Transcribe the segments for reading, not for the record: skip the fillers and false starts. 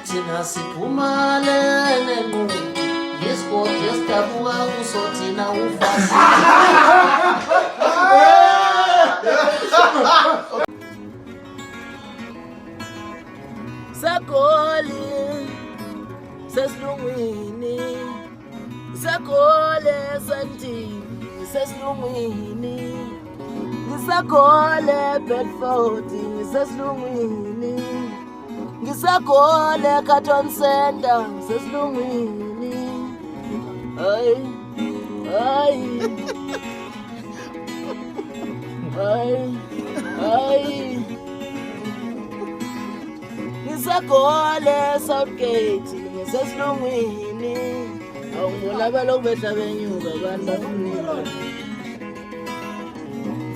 Tina sipumalene mu yesikoti esitabuka kuso thina ufasi Sakoli sesilungwini Sakole santini sesilungwini Ngisakole Bedford sesilungwini Ngisakole Cotton Center sesilungwini ay ay ay ay Ngisakole Southgate sesilungwini awubona balobetha benyuka abantu bafunile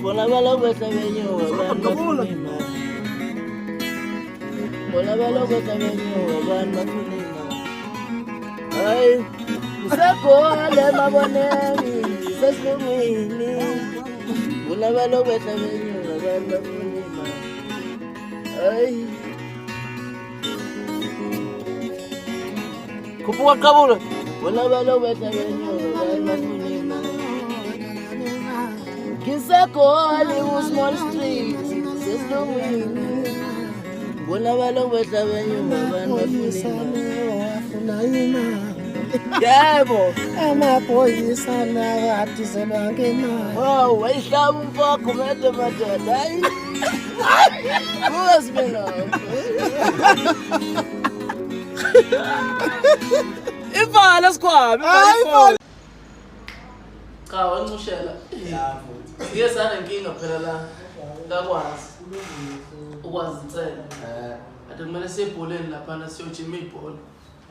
bona balobetha benyuka abantu bafunile bona balobetha benyuka abantu bafunile ay Ngisakole maboneni sesilungwini bona balobetha benyuka abantu bafunile ay Kupuka kabula wala balobetha benyuka bafunima Ngisakole uSmall Street sesilungwini wala balobetha benyuka bafunima Yebo amaphoyisa nakathi sebangena oh wayihlaba umfoko mede madoda hayi Kuwasibela Ivala sikhwami ivala Cha wancushela Ngeke sana inkinga phela la ngakwazi ukwazi insela ade kumele siyebholeni lapha siyojima ibhola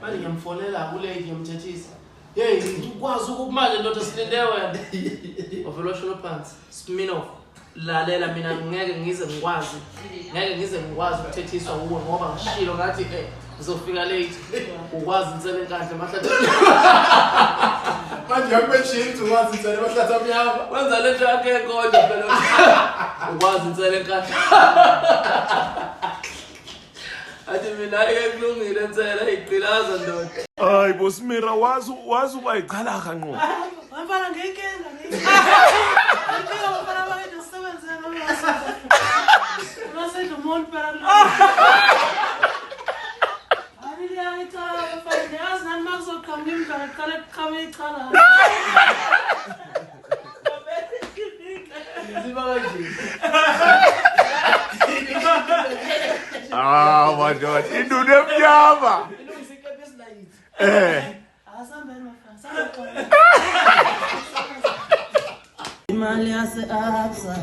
manje ngiyamfonela kule ngiyamthethisa hey ukwazi ukumanje ndoda silinde wena ovela sholo phansi Smirnov lalela mina ngeke ngize ngikwazi ukuthethiswa kuwe ngoba ngishilo ngathi ngizofika late ukwazi insele enkandla mahlathi manje yakubeshini ukwazi insele mahlathi amnyama wenza lento yakhe enkonzo phela ukwazi insele enkandla athi mina ekulungile insele iqhilaza ndoda hayi boSmira wazi ubayichalaka ngqo Wafana ngekenga wafana bayithi usebenzele Masedlo umuntu phela Aliyaita wafana yazi nani makuzoqhamuka imidlalo qale kuqhamuka ichala Ziba kanje madoda indudu emnyama Ilungisikepe esilayithi Asambeni wafana Imali yase-Absa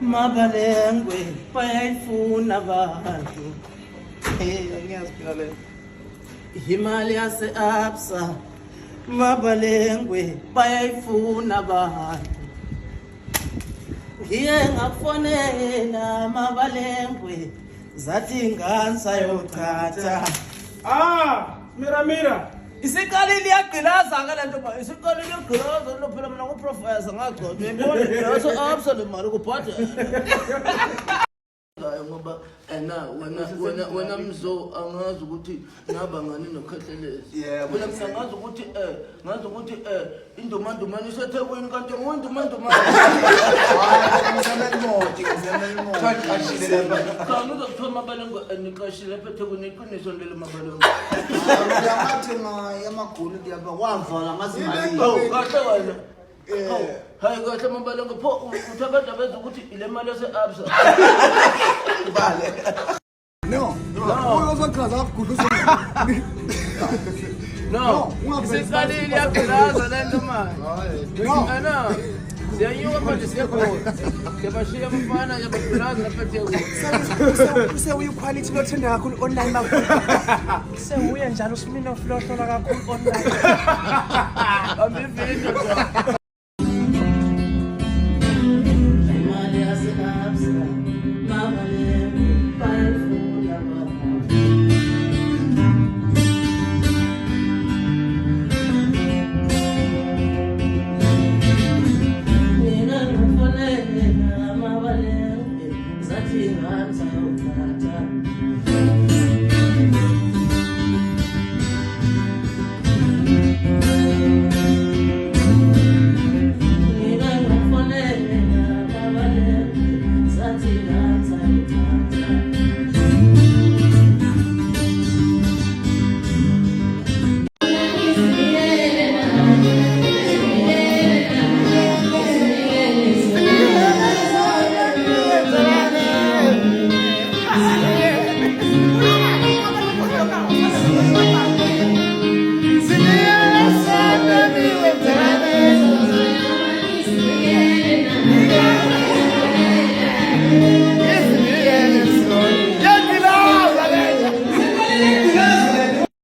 mabalengwe bayayifuna abantu Ngiyaziphila le Imali yase-Absa mabalengwe bayayifuna abantu Ngiye ngakufonela mabalengwe zathi ingansa yochatha Mira Isiqalile yagqilaza ngalento ba isiqalile yagqilaza lo phela mina nguprofessor ngagcotha uyabona yase-Absa le mali kuphatha ngoba wena mzo angazi ukuthi ngaba ngani nokhehlelezi wena ngazi ukuthi indumandumane iseThekwini kanti ngundumandumane Kanu dokuthiwa mabalengwe niqashile lapha eThekwini iqiniso leli mabalengwe Yamathi yamagulu kuyaba wavala ngazimali kahle wena hayi kahle mabalengwe pho uthi abantu abenza ukuthi ile mali yase-Absa No uyozochaza kakhulu No, isiqalile yagqilaza lento manje ana siyanyuka manje siyakhona yabashiya abafana yabagqilaza lapha eThekwini Useyiquality lothanda kakhulu online sewuye njalo Smirnov lohlola kakhulu online ambivindo